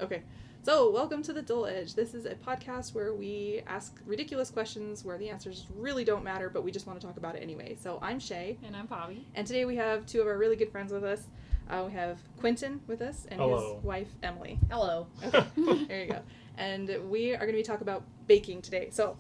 Okay. So, welcome to The Dull Edge. This is a podcast where we ask ridiculous questions where the answers really don't matter, but we just want to talk about it anyway. So, I'm Shay. And I'm Bobby. And today we have two of our really good friends with us. We have Quentin with us and Hello. his wife, Emily. Hello. Okay, there you go. And we are going to be talking about baking today. So,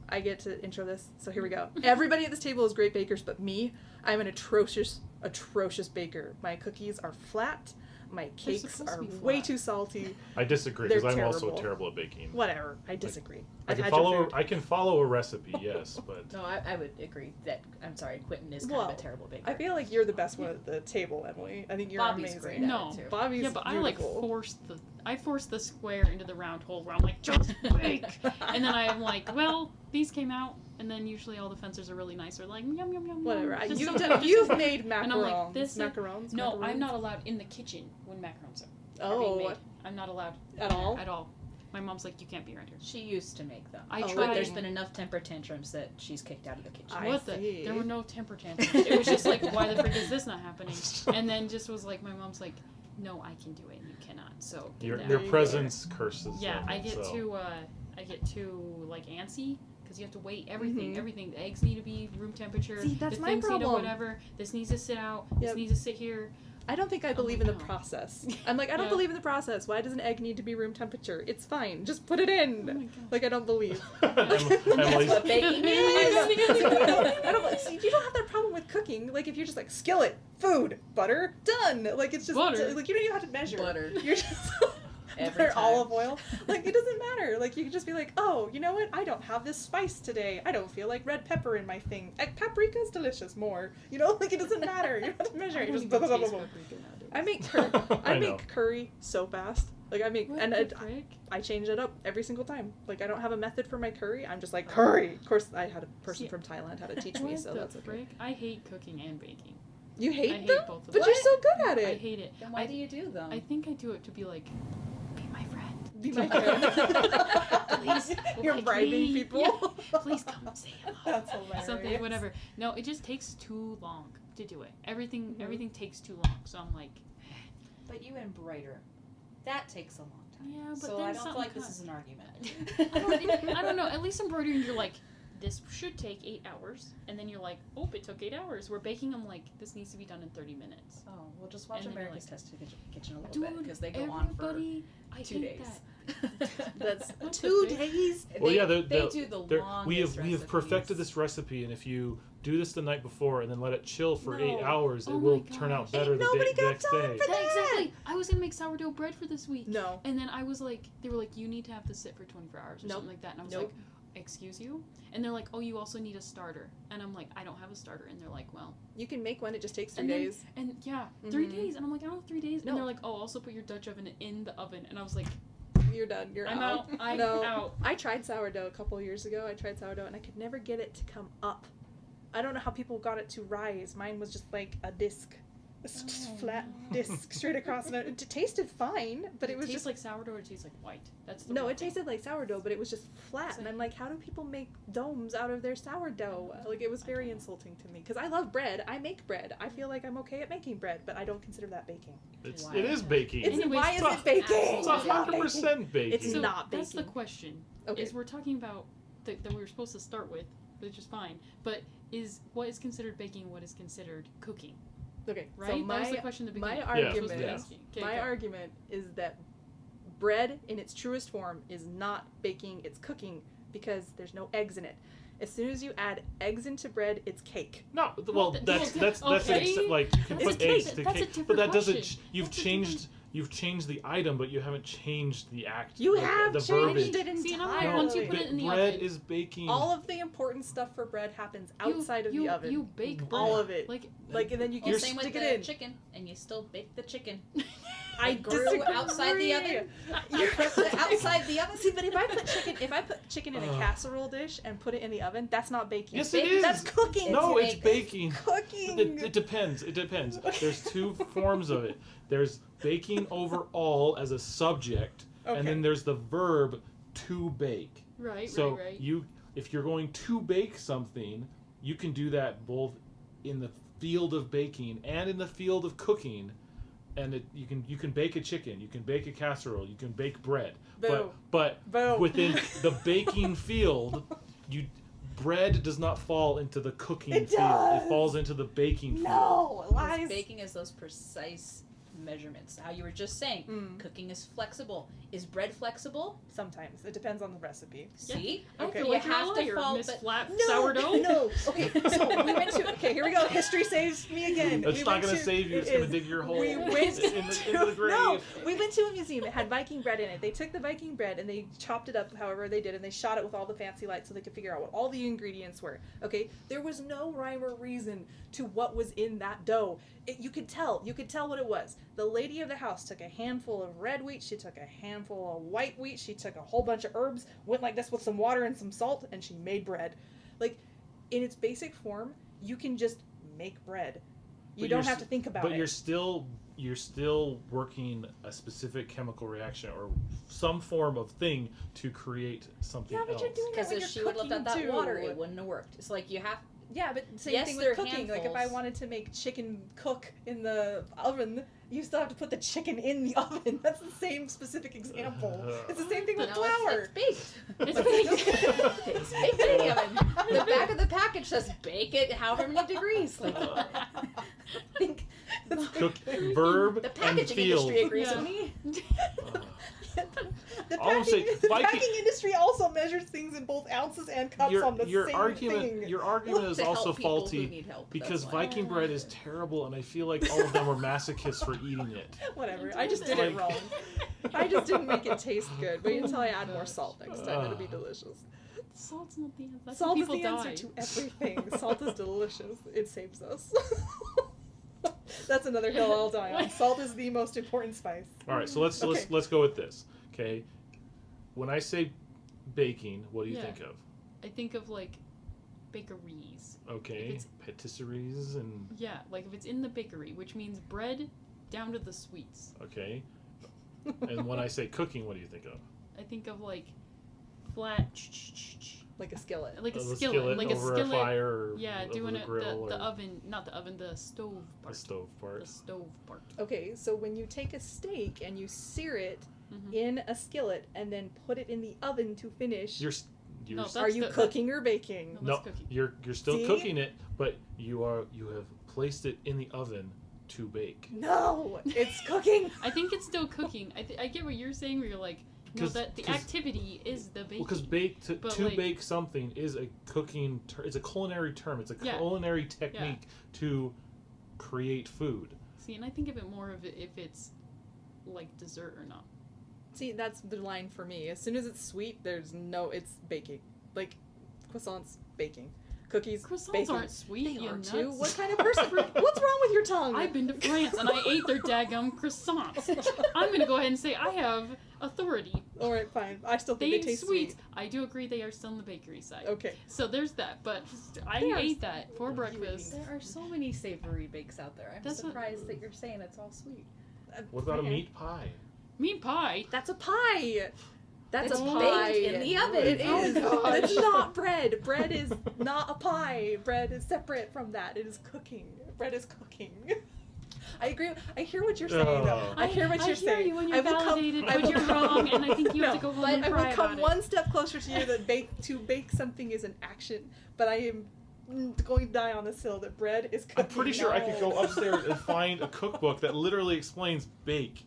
I get to intro this, so here we go. Everybody at this table is great bakers, but me, I'm an atrocious baker. My cookies are flat. My cakes are way too salty. I disagree because I'm also terrible at baking. Whatever. I disagree. I can follow a recipe, yes, but No, I would agree that, I'm sorry, Quentin is kind of a terrible baker. I feel like you're the best one at the table, Emily. I think you're Bobby's amazing. great at No. it too. Bobby's Yeah, but beautiful. I force the square into the round hole where I'm like, just bake! And then I'm like, well, these came out, and then usually all the fencers are really nice. They're like, yum, yum, yum, Whatever. yum. You've made macarons. And I'm like, this... Macarons? No, I'm not allowed in the kitchen when macarons are being made. I'm not allowed. At all? At all. My mom's like, you can't be around here. She used to make them. I But tried. there's been enough temper tantrums that she's kicked out of the kitchen. I What see. There were no temper tantrums. It was just like, why the frick is this not happening? And then just was like, my mom's like, no, I can do it and you cannot. So your get There out. you presence curses Yeah, them, I get so. too like antsy because you have to wait everything. Mhm. Everything. The eggs need to be room temperature. See, that's the my things need to problem. whatever. This needs to sit out. Yep. This needs to sit here. I don't think I Oh believe my in the God. process. I'm like, I don't Yeah. believe in the process. Why does an egg need to be room temperature? It's fine. Just put it in. Oh my God. Like, I don't believe. Emily's, what baking I don't, see, you don't have that problem with cooking. Like, if you're just like, skillet, food, butter, done. Like, it's just, Butter. like, you don't even have to measure. Butter. You're just, Every butter, time. olive oil. Like, it doesn't matter. Like, you can just be like, oh, you know what? I don't have this spice today. I don't feel like red pepper in my thing. Paprika's delicious more. You know, like, it doesn't matter. You don't have to measure. I You don't just even blah, blah, taste blah, blah. paprika nowadays. I make curry. I I know. make curry so fast. Like, I make, What and the frick? I change it up every single time. Like, I don't have a method for my curry. I'm just like, curry. Of course, I had a person See, from Thailand had to teach me, What so the that's okay. frick? I hate cooking and baking. You hate I hate them? both of But them. you're so good at I it. hate it. Then why do you do them? I think I do it to be like, be my friend. Be my friend. Please. You're Like, bribing please. people. Yeah. Please come say hello. That's hilarious. Something, whatever. No, it just takes too long to do it. Everything takes too long. So I'm like, But you embroider. That takes a long time. yeah, but so then I don't feel like something this is an argument. I don't know. At least embroidering, you're like, this should take 8 hours, and then you're like, oh, it took 8 hours. We're baking, I'm like, this needs to be done in 30 minutes. Oh, well, just watch And then you're America's like, Test Kitchen a little bit Dude, because they go on for everybody, I 2 hate days. that. That's What the 2 frick? days. Well, yeah, they they'll- do the we longest have perfected recipes. this recipe, and if you do this the night before and then let it chill for 8 No. hours, Oh it will my turn out gosh. better Ain't the nobody got next time day. for that. Exactly. I was gonna make sourdough bread for this week. No. And then I was like, they were like, you need to have this sit for 24 hours or Nope. something like that. And I was Nope. like, excuse you? And they're like, oh, you also need a starter. And I'm like, I don't have a starter. And they're like, well. You can make one. It just takes 3 And then- days. And yeah, 3 Mhm. days. And I'm like, I don't have 3 days. No. And they're like, oh, also put your Dutch oven in the oven. And I was like, You're done. You're I'm out. out. I'm no. out. I tried sourdough a couple years ago. I tried sourdough and I could never get it to come up. I don't know how people got it to rise. Mine was just like a disc. A flat disc straight across. And it tasted fine, but it was tastes just like sourdough or it tastes like white. That's the no, real it thing. tasted like sourdough, but it was just flat. It's And like- I'm like, how do people make domes out of their sourdough? Like, it was very insulting to me. Because I love bread. I make bread. I feel like I'm okay at making bread, but I don't consider that baking. It Why? is baking. It's, Anyways, why is it's it baking? It's absolutely not 100% baking. It's So not that's the baking. question. Okay. Is we're talking about that we were supposed to start with, which is fine. But is what is considered baking and what is considered cooking? Okay, Right? so That was the question at the my beginning. Yeah. argument, Yeah. Okay, my go. argument is that bread in its truest form is not baking, it's cooking, because there's no eggs in it. As soon as you add eggs into bread, it's cake. No, well, that's okay. like you can It's put cake. eggs to That's a cake, different but that doesn't. question. You've That's a changed. You've changed the item, but you haven't changed the act. You the, have the changed verbiage. it entirely. See, and I'm like, once you put it in the bread oven- is baking. All of the important stuff for bread happens outside of the oven. You bake bread. all of it. Like And then you Well, can same with stick the it in. chicken, and you still bake the chicken. I It grew disagree. outside the oven. You put it outside the oven. See, but if I put chicken in a casserole dish and put it in the oven, that's not baking. Yes, it is. That's cooking. No, It's it's baking. Cooking. It depends. It depends. There's two forms of it. There's baking overall as a subject, Okay. and then there's the verb to bake. right, So right. if you're going to bake something, you can do that both in the field of baking and in the field of cooking. and you can bake a chicken, you can bake a casserole, you can bake bread. Boo. But Boo. within the baking field, bread does not fall into the cooking It field. does. It falls into the baking field. No, lies. Baking is those precise measurements. How you were just saying, Mm. cooking is flexible. Is bread flexible? Sometimes it depends on the recipe. See, I Okay. feel You like you're a have to liar, follow- Miss but- Flat No, Sourdough. no. Okay, so we went to. Okay, here we go. History saves me again. It's We not went going to to- save you. it It's going is. to dig your hole We went into the grave. No, we went to a museum. It had Viking bread in it. They took the Viking bread and they chopped it up however they did, and they shot it with all the fancy lights so they could figure out what all the ingredients were. Okay, there was no rhyme or reason to what was in that dough. You could tell what it was. The lady of the house took a handful of red wheat. She took a handful of white wheat. She took a whole bunch of herbs. Went like this with some water and some salt, and she made bread. Like, in its basic form, you can just make bread. You But don't you're have to think about But it. you're still working a specific chemical reaction or some form of thing to create something Yeah, but else. you're doing because when if you're she would have left out that cooking, water, too. it wouldn't have worked. It's like you have. Yeah, but same Yes, thing they're with cooking. Like if I handfuls. wanted to make chicken cook in the oven, you still have to put the chicken in the oven. That's the same specific example. It's the same thing with No, flour. it's baked. It's baked. It's baked in the oven. The back of the package says bake it however many degrees. Like, think Cook, verb, the and packaging field. industry agrees Yeah. with me. The All I'm saying, the Viking- packing industry also measures things in both ounces and cups on the your same argument thing. your argument is To help also people who faulty need help, because that's why. Viking bread is terrible, and I feel like all of them were masochists for eating it. Whatever. I just did it Like- wrong. I just didn't make it taste good. Wait until I add more salt next time. It'll be delicious. Salt's not the answer. That's Salt how is people the answer die. to everything. Salt is delicious. It saves us. That's another hill I'll die on. Salt is the most important spice. All right, so let's Okay. let's go with this. Okay, when I say baking, what do you Yeah. think of? I think of like bakeries. Okay, It's- patisseries and Yeah, like if it's in the bakery, which means bread down to the sweets. okay. And when I say cooking, what do you think of? I think of like flat, Like a skillet. like a The skillet, like a over skillet. a fire or Yeah, over doing the it grill the or oven, not the oven, the stove the part. stove part. The stove part. Okay, so when you take a steak and you sear it Mhm. in a skillet and then put it in the oven to finish, You're No, s- that's are you the- cooking or baking? No. no, that's cooking. you're still See? cooking it, but you have placed it in the oven to bake. No, it's cooking. I think it's still cooking. I get what you're saying, where you're like, no, 'Cause- that the 'cause- activity is the baking. Because But, to like- bake something is a cooking it's a culinary term. It's a Yeah. culinary technique to create food. See, and I think of it more of it if it's like dessert or not. See, that's the line for me. As soon as it's sweet, it's baking. Like croissants, baking. Cookies, Croissants baking. aren't sweet, They you are nuts. too. What kind of person? What's wrong with your tongue? I've been to France and I ate their daggum croissants. I'm gonna go ahead and say I have authority. All right, fine. I still think They they taste sweet. sweet. I do agree they are still on the bakery side. Okay. So there's that, but I They are ate that for breakfast. There are so many savory bakes out there. I'm That's what- surprised that you're saying it's all sweet. What about a Okay. meat pie? Meat pie. That's a pie. That's It's a baked pie. in the oven. It Oh is. gosh. It's not bread. Bread is not a pie. Bread is separate from that. It is cooking. Bread is cooking. I agree. I hear what you're saying, though. I hear what you're saying. I hear you when I you're will come- validated, I but will you're come- wrong, and I think you have to No, go home but and I cry will come about one step closer to you that to bake something is an action, but I am going to die on this hill that bread is cooking. I'm pretty sure I could go No. upstairs and find a cookbook that literally explains bake.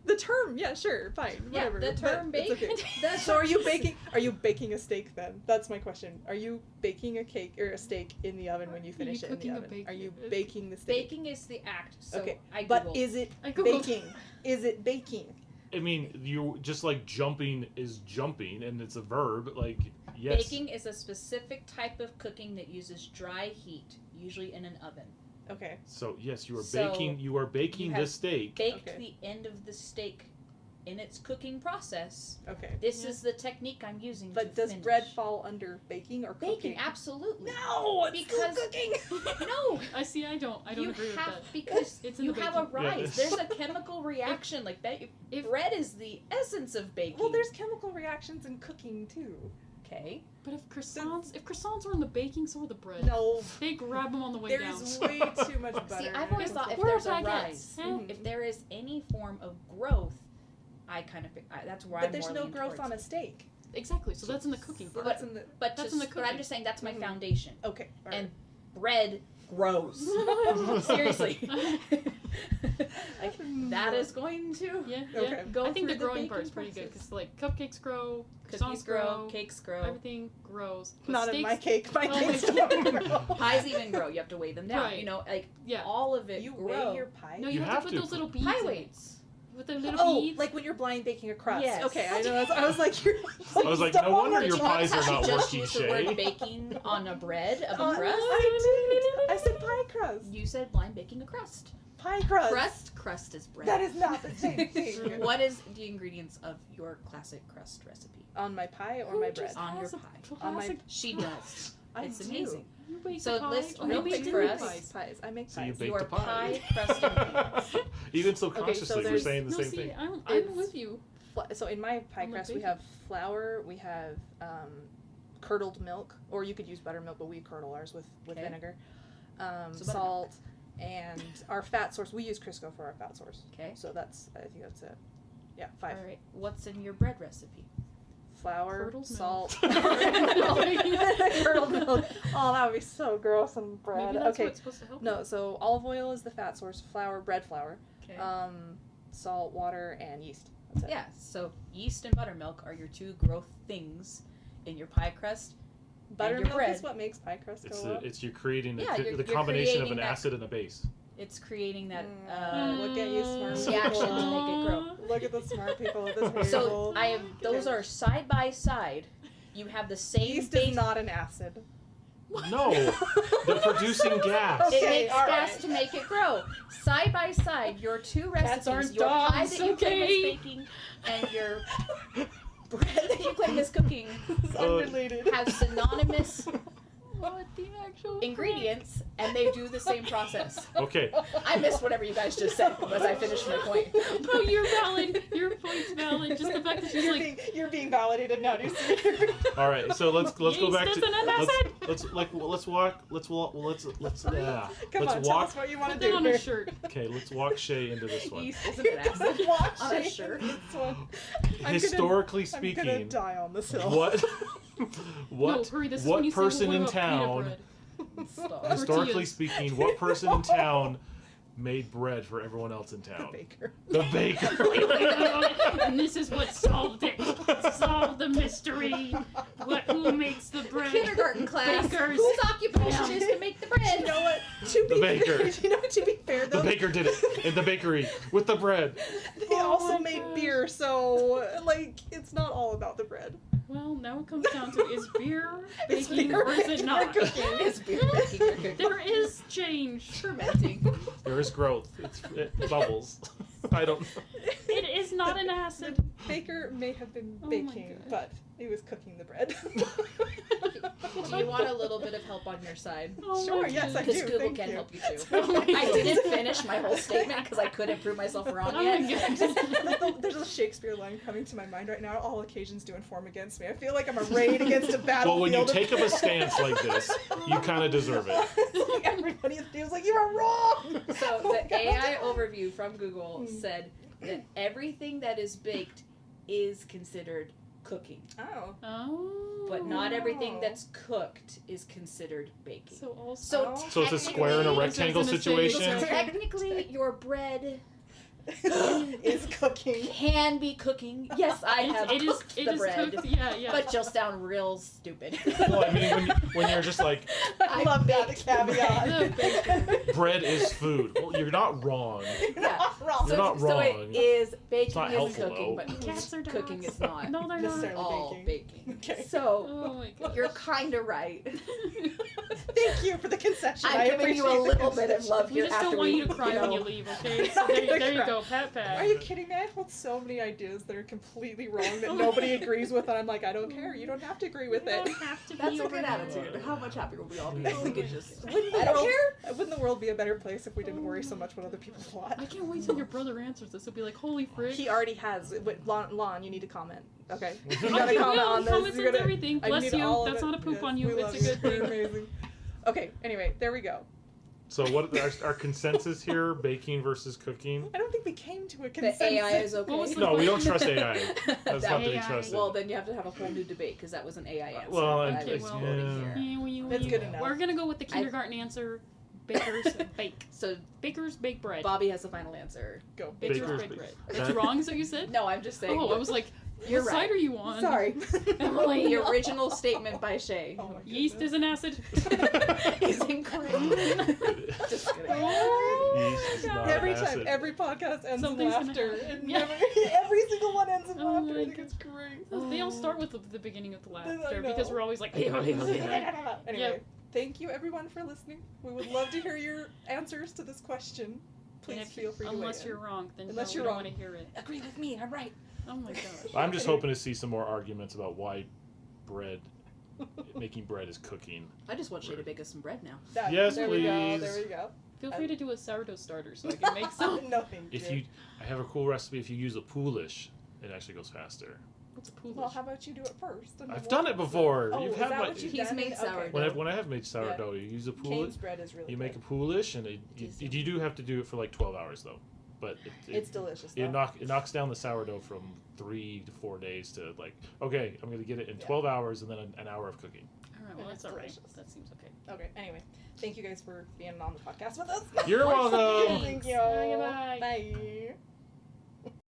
The term, yeah, sure, fine, Yeah, whatever. the term but it's bake. okay. So are you baking? Are you baking a steak then? That's my question. Are you baking a cake or a steak in the oven when you finish it in the cooking a oven? bake- Are you baking the steak? Baking is the act. So Okay, I but Googled. is it I Googled. baking? Is it baking? I mean, you just like jumping is jumping, and it's a verb. Like yes, Baking is a specific type of cooking that uses dry heat, usually in an oven. Okay. So yes, you are So, baking. You are baking you the have steak. Baked Okay. the end of the steak in its cooking process. Okay. This Yeah. is the technique I'm using. But to does finish. bread fall under baking or Baking, cooking? absolutely. No, it's Because- still cooking. No. I see. I don't You agree with have that. because It's in you the have a baking. Yeah. rise. There's a chemical reaction like that. if- Bread is the essence of baking. Well, there's chemical reactions in cooking too. Okay. But if croissants are in the baking, so are the bread. No, They grab them on the way down. there's way too much butter. See, I've always thought if Where are there's a baguettes? rise, Huh? if there is any form of growth, I kind of that's where But I'm there's more no leaning growth towards. on a steak. Exactly. So that's in the cooking So part. that's in the But That's in the but I'm cooking. just saying that's my Mhm. foundation. okay. All right. And bread grows. Seriously. Like, that is going to Yeah. Okay. go I think the through growing baking part's pretty good process. because like cupcakes grow, Cookies croissants grow, cakes grow, everything grows. But Not in my steaks- cake. My Oh cake's my don't God. grow. pies even grow. You have to weigh them down. Right. You know, like Yeah. all of it You grow. weigh your pie? No, You you, have have to to. put those little beads. Pie in it. weights. With the little Oh, beads. like when you're blind baking a crust. Yes. Okay, I know. I was like, you're. I was like, Stop no wonder on your the pies top. are not Just working, use the word Shay. baking on a bread of a Oh, crust. I did. I said pie crust. You said blind baking a crust. Pie crust. Crust is bread. That is not the same thing. What is the ingredients of your classic crust recipe? On my pie or Who my just bread? On your has a pie. On my- classic- She does. I It's do. amazing. You bake So the pie. list Oh, real you make quick the for new us. pies. Pies. I make So you pies. bake Your the pie. pie crust ingredients. Even so subconsciously, we're there's- saying the No, same see, thing. I'm It's- with you. So in my pie I'm like crust, we baking. have flour, we have curdled milk, or you could use buttermilk, but we curdle ours with Okay. vinegar, So salt, and our fat source. We use Crisco for our fat source. Okay. So I think that's it. Yeah, 5. All right. What's in your bread recipe? Flour, Curdled salt, milk. curdled milk. Oh, that would be so gross on bread. Maybe that's Okay. what's supposed to help. No, so olive oil is the fat source. Flour, bread flour, Okay. salt, water, and yeast. That's it. Yeah. So yeast and buttermilk are your two growth things in your pie crust. Buttermilk bread. is what makes pie crust It's go up. you're creating Yeah, you're the combination of creating an that- acid and a base. It's creating that Look at you, smart reaction people. to make it grow. Look at the smart people at this table. So I have those are side by side. You have the same Yeast base. is not an acid. No, they're producing gas. It Okay, makes all gas right. to make it grow. Side by side, your two recipes, aren't your pie dogs, that you claim okay? is baking and your bread that you claim is cooking It's unrelated. have synonymous What the actual ingredients, and they do the same process. Okay, I missed whatever you guys just said as I finished my point. No, you're valid. Your point's valid. Just the fact that she's like, You're being validated now, do you see? all right. So let's go Yeast back to isn't an acid. let's walk let's Come let's on, tell walk. us what you want to put that do on here. a shirt. Okay, let's walk Shay into this one. Yeast isn't an acid. Watch On a it. shirt. This one. I'm Historically I'm gonna speaking, die on this hill. what No, hurry. This is what when you say, person well, in what about pita town bread? Stop. historically Tortillas. speaking, what person in town made bread for everyone else in The town? baker. The baker. And this is what solved it. Solved the mystery. Who makes the bread? Kindergarten class. Bakers. Whose occupation is to make the bread? You know what? To The be baker. fair, you know what? To be fair, The though, baker did it in the bakery with the bread. they also my made gosh. beer, so like it's not all about the bread. Well, now it comes down to is beer Is baking beer or is baking it or not? cooking? It's beer making or cooking. There is change. Fermenting. There is growth. It bubbles. I don't know. It is not an acid. The baker may have been Oh my baking, gosh. but he was cooking the bread. Do you want a little bit of help on your side? Oh Sure, my yes, I God. do. Because Google thank can you. help you too. Oh my I God. didn't finish my whole statement because I couldn't prove myself wrong Oh yet. my God. There's a Shakespeare line coming to my mind right now. All occasions do inform against me. I feel like I'm arrayed against a Well, battlefield. when you of- take up a stance like this, you kind of deserve it. Everybody at the team was like, "You are wrong." So the AI overview from Google Hmm. said that everything that is baked is considered cooking, Oh. Oh. but not everything that's cooked is considered baking. So also. Oh. So it's a square and a technically- rectangle That's what I was gonna situation. say. Technically, your bread is cooking. can be cooking. Yes, I have It is. cooked It the is bread, cooked. Yeah, yeah. but you'll sound real stupid. Well, I mean, when you're just like, I love that caveat. bread. bread is food. Well, you're not wrong. You're not wrong. You're not So wrong. it is baking not is helpful, cooking, though. but Cats are cooking dogs. is not No, they're not. Necessarily. all baking. baking. Okay. So Oh my god. you're kind of right. Thank you for the concession. I'm I giving you a appreciate the little bit of concession. love We here just after don't want we, you to cry when know. you leave, okay? So there you go. go, pat pat. Are you kidding me? I hold so many ideas that are completely wrong that nobody agrees with, and I'm like, I don't care. You don't have to agree with You it. don't have to That's be a over good here. attitude. How much happier would we all be if we could just. Wouldn't the I don't world- care. Wouldn't the world be a better place if we didn't worry so much what other people thought? I can't wait till your brother answers this. He'll be like, holy frick. He already has. Wait, Lon, you need to comment. Okay. You Oh, gotta he comment will. on He this. comments You on gotta- everything. I Bless need you. all of That's it. not a poop Yes, on you. we It's love a good You're thing. amazing. Okay, anyway, there we go. So what our consensus here? Baking versus cooking. I don't think we came to a The consensus. AI is okay. What was the No, we don't trust AI. That's That not to be AI. trusted. Well, then you have to have a whole new debate because that was an AI answer. Well, that and- I was well, quoting yeah. here. That's good enough. We're gonna go with the kindergarten answer. Bakers bake. So Bakers bake bread. Bobby has the final answer. Go. Bakers Bakers bake bake- bread. That- That's wrong, is that what you said? No, I'm just saying. Oh, I was like, You're what right. side are you on? Sorry. Emily. The original statement by Shay. Oh my Yeast goodness. is an acid. is incorrect. Just kidding. Yeast is not Every an time, acid. every podcast ends Something's in gonna laughter. happen. And Yeah. never, every single one ends in Oh laughter. my I think it's great. They all start with the beginning of the I laughter know. because we're always like, Anyway, Yep. thank you everyone for listening. We would love to hear your answers to this question. Please And if- feel free to unless weigh you're in. wrong, then Unless no, you're we don't wrong. want to hear it. Agree with me. I'm right. Oh my gosh. I'm just hoping to see some more arguments about why making bread is cooking. I just want Shay to bake us some bread now. Yes, there we go. please. There we go. Feel free to do a sourdough starter so I can make some. No, thank you. I have a cool recipe. If you use a poolish, it actually goes faster. What's a poolish? Well, how about you do it first? and I've then done we'll- it before. Oh, You've is had that my. what you've He's done? made Okay. sourdough. When I have made sourdough, you use a Kane's poolish. bread is really You good. make a poolish, and you do have to do it for like 12 hours though. But It's delicious. it Though. knocks down the sourdough from 3 to 4 days to like, okay, I'm gonna get it in Yeah. 12 hours and then an hour of cooking. All right, well, And that's it's all right. delicious. That seems okay. Okay. Anyway, thank you guys for being on the podcast with us. You're welcome. Thank you. Bye, bye. Bye.